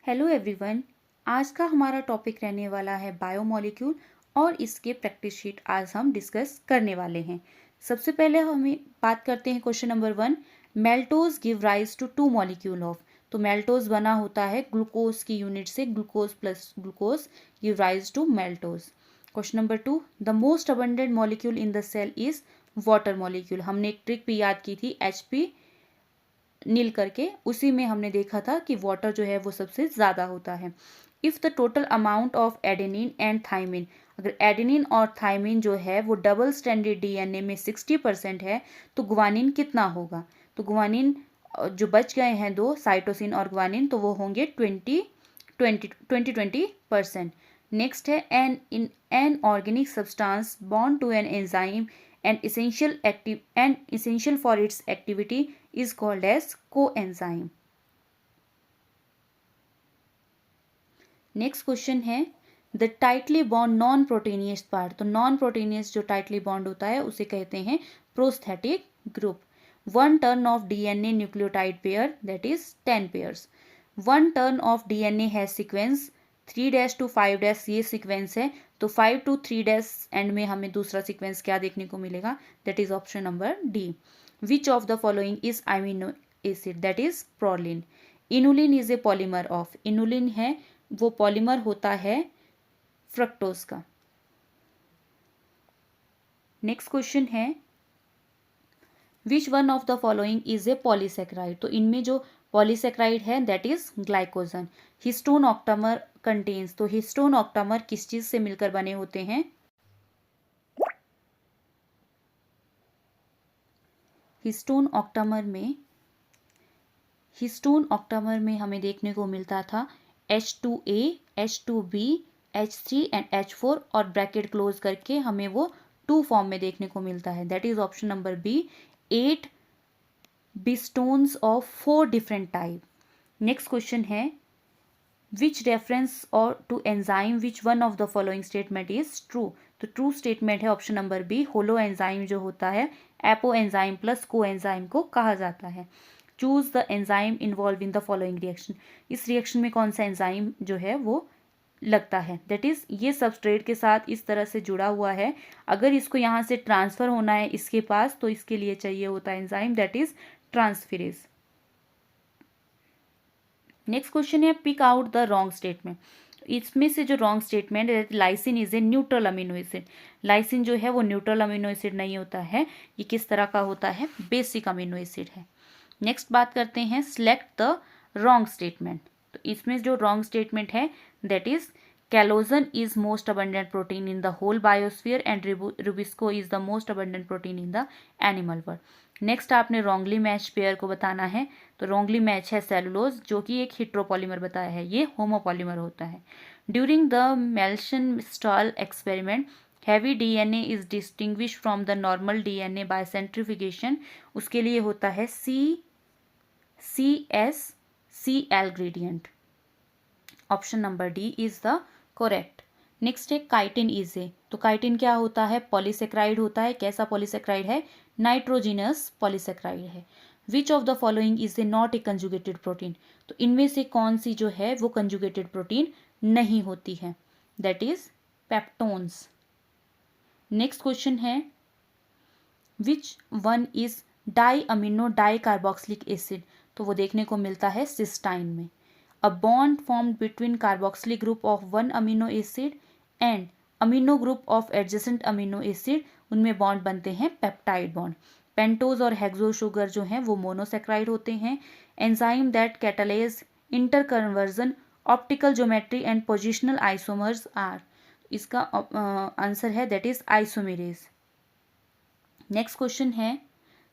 Hello everyone. आज का हमारा टॉपिक रहने वाला है बायोमोलिक्यूल और इसके प्रैक्टिस शीट आज हम डिस्कस करने वाले हैं। सबसे पहले हमें बात करते हैं question number 1। Maltose give rise to 2 molecule of. तो मेल्टोज बना होता है ग्लूकोज की यूनिट से, glucose plus glucose give rise to maltose. Question number 2, the most abundant molecule in the cell is water molecule. हमने एक ट्रिक भी याद की थी HP नील करके, उसी में हमने देखा था कि वाटर जो है वो सबसे ज़्यादा होता है। If the total amount of adenine and thymine, अगर एडेनिन और थाइमिन जो है वो डबल स्ट्रैंडेड DNA में 60% है तो ग्वानिन कितना होगा। तो ग्वानिन जो बच गए हैं दो, साइटोसिन और ग्वानिन, तो वो होंगे 20% नेक्स्ट है an organic substance bond to an enzyme and essential for its activity is called as coenzyme. Next question है the tightly bond non proteinaceous part. तो नॉन प्रोटीनियस जो टाइटली बॉन्ड होता है उसे कहते हैं prosthetic group. 1 turn of DNA nucleotide pair that is 10 pairs. 1 turn of DNA has sequence 3' to 5' ये sequence है, तो 5 to 3' एंड में हमें दूसरा सीक्वेंस क्या देखने को मिलेगा, that is option number D. Which of the following is amino acid, that is proline. Inulin is a polymer of, inulin है वो पॉलीमर होता है फ्रक्टोज का। नेक्स्ट क्वेश्चन है which one of the following is a polysaccharide. तो इनमें जो polysaccharide है that is glycogen. Histone octamer contains, तो हिस्टोन ऑक्टामर किस चीज से मिलकर बने होते हैं, हिस्टोन ऑक्टामर में हमें देखने को मिलता था H2A, H2B, H3 and H4 और ब्रैकेट क्लोज करके हमें वो 2 फॉर्म में देखने को मिलता है, that is option number B, 8 histones of 4 different type. Next question है विच रेफरेंस और to enzyme which one of the following statement is true. तो ट्रू स्टेटमेंट है option number B, holoenzyme जो होता है apoenzyme plus coenzyme को कहा जाता है। Choose the enzyme involve in the following reaction. इस रिएक्शन में कौन सा एंजाइम जो है वो लगता है, दैट इज ये सबस्ट्रेट के साथ इस तरह से जुड़ा हुआ है, अगर इसको यहाँ से ट्रांसफर होना है इसके पास तो इसके लिए चाहिए होता है enzyme that is transferase. Next question है pick out the wrong statement. इसमें से जो रॉन्ग स्टेटमेंट है lysine is a neutral amino acid. Lysine जो है वो न्यूट्रल अमीनो एसिड नहीं होता है, ये किस तरह का होता है, बेसिक अमीनो एसिड है। नेक्स्ट बात करते हैं सिलेक्ट द रॉन्ग स्टेटमेंट। तो इसमें जो रॉन्ग स्टेटमेंट है that is collagen is most abundant protein in the whole biosphere and rubisco is the most abundant protein in the animal world. Next आपने wrongly match pair को बताना है, तो wrongly match है सेलुलोज जो कि एक हेट्रोपॉलीमर बताया है, ये होमोपॉलीमर होता है। During the Meselson Stahl experiment heavy DNA is distinguish from the normal DNA by centrifugation, उसके लिए होता है CCl gradient. Option number D is the correct. Next है काइटिन इज ए। तो काइटिन क्या होता है, पॉलीसेक्राइड होता है। कैसा पॉलीसेक्राइड है, नाइट्रोजिनस पॉलीसेक्राइड है। Which of the following is a not a conjugated protein. तो इनमें से कौन सी जो है वो कंजुगेटेड प्रोटीन नहीं होती है, that is peptones. Next question है which one is di amino di carboxylic acid. तो वो देखने को मिलता है सिस्टाइन में। A bond formed between carboxylic group of one amino acid and amino group of adjacent amino acid, उनमें bond बनते हैं पेप्टाइड बॉन्ड। पेंटोज और हेक्सो शुगर जो हैं वो मोनोसेक्राइड होते हैं। Enzyme that catalyse interconversion optical geometry and positional isomers are, इसका आंसर है that is isomerase. Next question है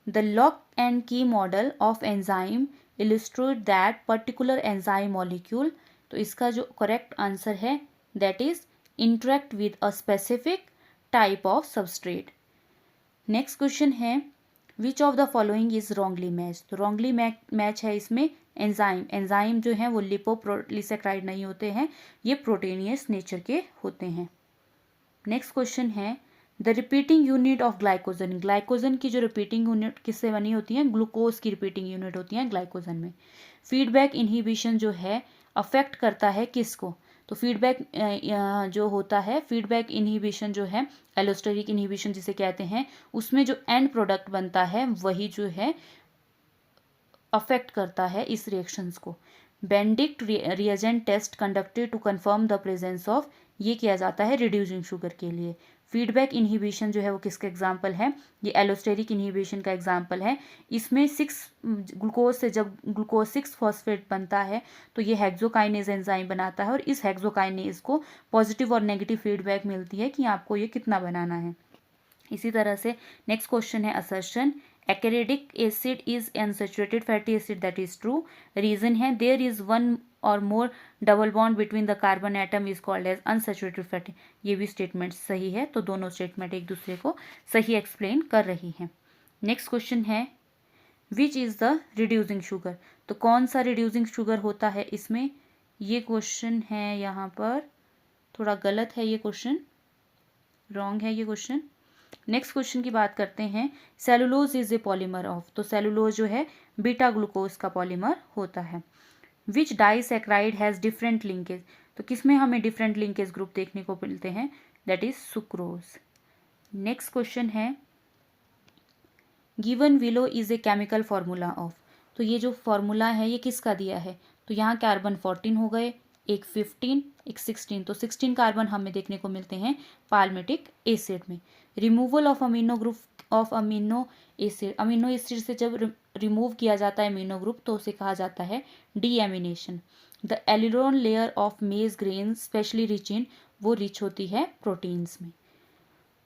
the lock and key model of enzyme illustrate that particular enzyme molecule। तो इसका जो करेक्ट आंसर है that is interact with a specific type of substrate। Next question है which of the following is wrongly matched। तो wrongly match है इसमें enzyme जो है वो लिपोपॉलीसेक्राइड नहीं होते हैं, ये प्रोटीनियस नेचर के होते हैं। नेक्स्ट क्वेश्चन है the repeating unit of glycogen. Glycogen की जो रिपीटिंग यूनिट किससे बनी होती है, ग्लूकोज की रिपीटिंग यूनिट होती है ग्लाइकोजन में। फीडबैक इनहिबिशन जो है अफेक्ट करता है किसको? तो फीडबैक जो होता है, फीडबैक इनहिबिशन जो है, एलोस्टेरिक इनहिबिशन जिसे कहते हैं, उसमें जो एंड प्रोडक्ट बनता है वही जो है अफेक्ट करता है इस रिएक्शंस को। Benedict reagent test conducted to confirm the presence of, ये किया जाता है रिड्यूसिंग शुगर के लिए। फीडबैक इनहिबिशन जो है वो किसका एग्जाम्पल है? ये एलोस्टेरिक इनहिबिशन का एग्जाम्पल है। इसमें ग्लूकोज से जब ग्लूकोज 6-फॉस्फेट बनता है तो ये हेक्सोकाइनेज एंजाइम बनाता है और इस हेक्सोकाइनेज को पॉजिटिव और नेगेटिव फीडबैक मिलती है कि आपको ये कितना बनाना है। इसी तरह से नेक्स्ट क्वेश्चन है assertion, arachidic acid is unsaturated fatty acid, that is true. Reason है there is one or more double bond between the carbon atom is called as unsaturated fatty. ये भी स्टेटमेंट सही है, तो दोनों स्टेटमेंट एक दूसरे को सही एक्सप्लेन कर रही हैं। नेक्स्ट क्वेश्चन है which is the reducing sugar, तो कौन सा रिड्यूसिंग शुगर होता है इसमें? ये क्वेश्चन है यहाँ पर थोड़ा गलत है, ये क्वेश्चन रॉन्ग है ये क्वेश्चन। नेक्स्ट क्वेश्चन की बात करते हैं, cellulose is a polymer of, तो सेलुलोज जो है बीटा ग्लूकोज का पॉलीमर होता है। विच डाइसैक्राइड हैज़ डिफरेंट लिंकेज, तो किसमें हमें डिफरेंट लिंकेज ग्रुप देखने को मिलते हैं? That is sucrose. Next question है given below is a chemical formula of, तो ये जो फॉर्मूला है ये किसका दिया है? तो यहाँ कार्बन 14 हो गए, एक 15, एक 16, तो 16 कार्बन हमें देखने को मिलते हैं पाल्मेटिक एसिड में। Removal of amino group of amino acid, amino acid से जब रिमूव किया जाता है अमीनो ग्रुप तो उसे कहा जाता है deamination. The aleurone layer of maize grain specially rich in, वो रिच होती है प्रोटीन्स में।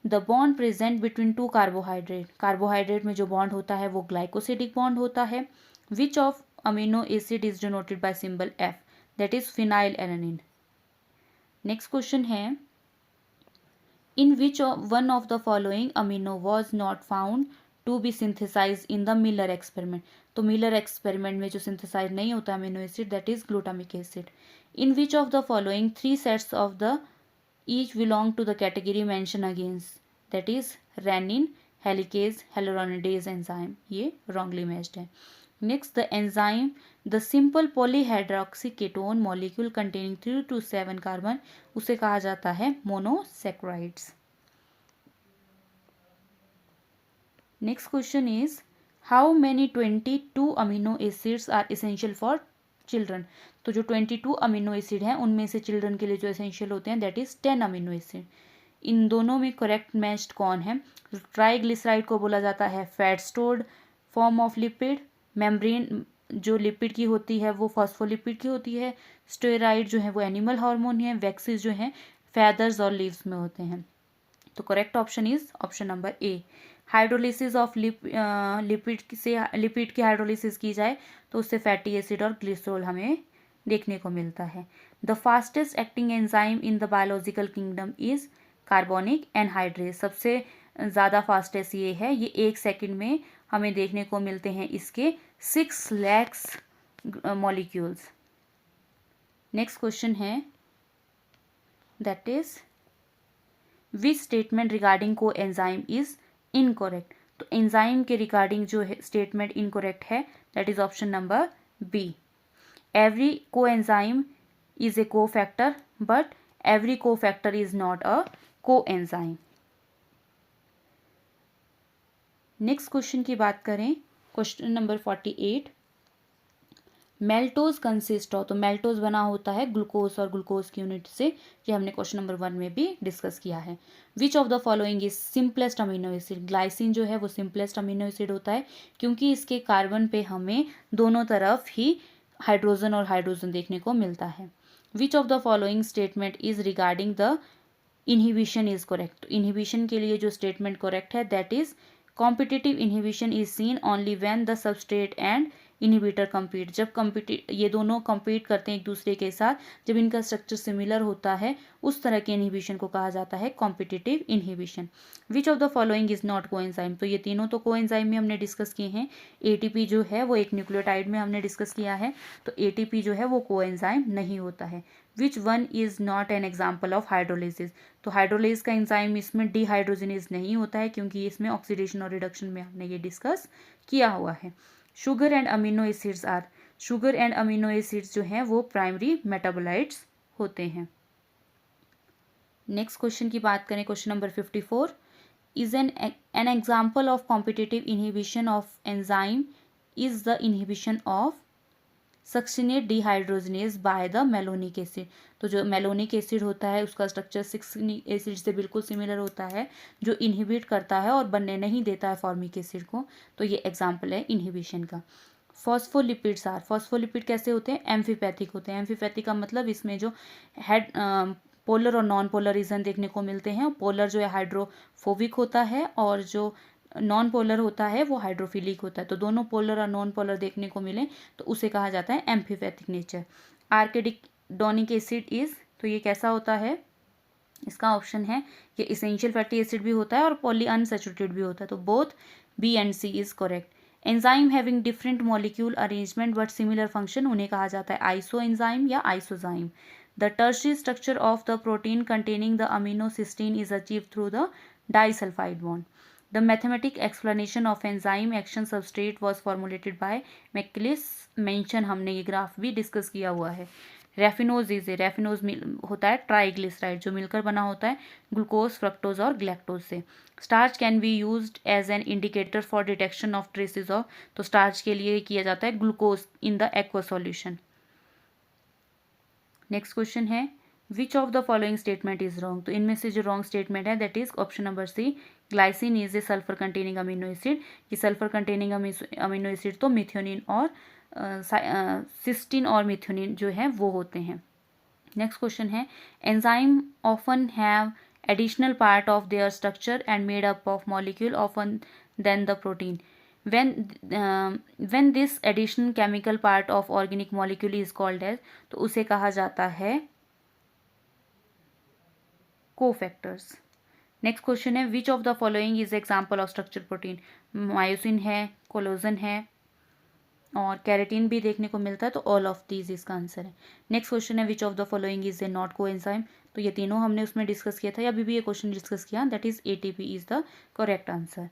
The bond present between two carbohydrate, carbohydrate में जो बॉन्ड होता है वो ग्लाइकोसिडिक बॉन्ड होता है। Which of amino acid is denoted by symbol F, that is phenylalanine. Next question है in which one of the following amino was not found to be synthesise in the Miller experiment, तो Miller experiment में जो synthesise नहीं होता amino acid that is glutamic acid. In which of the following 3 sets of the each belong to the category mentioned against, that is renin, helicase, hyaluronidase enzyme, ये wrongly matched है। Next, the enzyme, the simple polyhydroxy ketone molecule containing 3 to 7 carbon, उसे कहा जाता है monosaccharides। Next question is how many 22 amino acids are essential for children, तो जो 22 amino acid हैं उनमें से चिल्ड्रन के लिए जो एसेंशियल होते हैं दैट इज 10 अमीनो एसिड। इन दोनों में करेक्ट मैच्ड कौन है? ट्राइग्लिसराइड को बोला जाता है fat stored form of lipid, membrane जो लिपिड की होती है वो फॉस्फोलिपिड की होती है, स्टेरॉइड जो है वो एनिमल हार्मोन है, वैक्सीज जो है फैदर्स और लीव्स में होते हैं। तो correct option is option number A. Hydrolysis of lipid से लिपिड की हाइड्रोलिसिस की जाए तो उससे फैटी एसिड और ग्लिसरॉल हमें देखने को मिलता है। The fastest acting enzyme in the biological kingdom is carbonic anhydrase, सबसे ज़्यादा फास्टेस्ट ये है, ये 1 सेकंड में हमें देखने को मिलते हैं इसके 6 लाख मॉलिक्यूल्स। नेक्स्ट क्वेश्चन है that is which statement regarding coenzyme is incorrect, तो एंजाइम के रिगार्डिंग जो है स्टेटमेंट इनकोरेक्ट है that is option number B. Every coenzyme is a cofactor but every cofactor is not a coenzyme. Next question की बात करें, question number 48, maltose consist of, तो maltose बना होता है glucose और glucose की unit से, ये हमने क्वेश्चन नंबर 1 में भी डिस्कस किया है। Which of the following is simplest amino acid, glycine जो है वो सिंपलेस्ट अमीनो एसिड होता है क्योंकि इसके कार्बन पे हमें दोनों तरफ ही हाइड्रोजन और हाइड्रोजन देखने को मिलता है। Which of the following statement is regarding the inhibition is correct, inhibition के लिए जो स्टेटमेंट करेक्ट है that is competitive inhibition is seen only when the substrate and inhibitor compete, जब ये दोनों कम्पीट करते हैं एक दूसरे के साथ, जब इनका स्ट्रक्चर सिमिलर होता है उस तरह के इनहिबिशन को कहा जाता है competitive inhibition. Which of the following is not coenzyme, तो ये तीनों तो कोएंजाइम में हमने डिस्कस किए हैं। एटीपी जो है वो एक न्यूक्लियोटाइड में हमने डिस्कस किया है, तो एटीपी जो है वो कोएंजाइम नहीं होता है। Which one is not an example of hydrolysis, तो हाइड्रोलिस का एंजाइम इसमें डिहाइड्रोजिनेज नहीं होता है क्योंकि इसमें ऑक्सीडेशन और रिडक्शन में हमने ये डिस्कस किया हुआ है। Sugar and amino acids are, sugar and amino acids जो हैं वो प्राइमरी मेटाबोलाइट्स होते हैं। नेक्स्ट क्वेश्चन की बात करें, question number 54 is an example of competitive inhibition of enzyme is the inhibition of succinate dehydrogenase by the malonic acid. तो जो मेलोनिक एसिड होता है उसका स्ट्रक्चर सक्सिनिक एसिड से बिल्कुल सिमिलर होता है, जो इनहिबिट करता है और बनने नहीं देता है फॉर्मिक एसिड को। तो ये एग्जाम्पल है इनहिबिशन का। फॉस्फोलिपिड्स आर, फॉस्फोलिपिड कैसे होते हैं? एम्फीपैथिक होते हैं। एम्फीपैथिक का मतलब इसमें जो हेड पोलर और नॉन पोलर रीजन देखने को मिलते हैं। पोलर जो है हाइड्रोफोबिक होता है और जो नॉन पोलर होता है वो हाइड्रोफिलिक होता है। तो दोनों पोलर और नॉन पोलर देखने को मिले तो उसे कहा जाता है amphipathic nature. Arachidonic acid is, तो ये कैसा होता है? इसका ऑप्शन है ये इसेंशियल फैटी एसिड भी होता है और पॉली अनसैचुरेटेड भी होता है। तो both B and C is correct. Enzyme having different molecule arrangement but similar function, उन्हें कहा जाता है आइसो एंजाइम या isozyme. The tertiary structure of the protein containing the amino cysteine is achieve through the disulphide bond. The mathematic explanation of enzyme action substrate was formulated by Michaelis Menten, हमने ये graph भी discuss किया हुआ है। Raffinose is, raffinose होता है triglyceride जो मिलकर बना होता है ग्लूकोज, फ्रक्टोज और ग्लैक्टोज से। Starch can be used as an indicator for detection of traces of, तो स्टार्च के लिए किया जाता है glucose in the aqua solution. Next question है which of the following statement is wrong. तो इनमें से जो रॉन्ग स्टेटमेंट है that is option number C, glycine is a sulphur containing amino acid. कि सल्फर कंटेनिंग अमीनो एसिड तो methionine और cysteine और मिथ्योनिन जो है वो होते हैं। नेक्स्ट क्वेश्चन है enzyme often have additional part of their structure and made up of molecule often than the protein. when this additional chemical part of organic molecule is called as, तो उसे कहा जाता है कोफैक्टर्स। नेक्स्ट क्वेश्चन है which of the following is example of structure protein. Myosin है, कोलोजन है और keratin भी देखने को मिलता है, तो ऑल ऑफ दीज इसका आंसर है। नेक्स्ट क्वेश्चन है which of the following is a not coenzyme. तो ये तीनों हमने उसमें डिस्कस किया था, या अभी भी ये क्वेश्चन डिस्कस किया, that is ATP is the correct answer.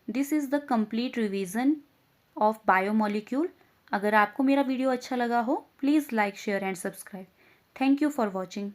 This is the complete revision of biomolecule. अगर आपको मेरा वीडियो अच्छा लगा हो please like, share and subscribe. Thank you for watching.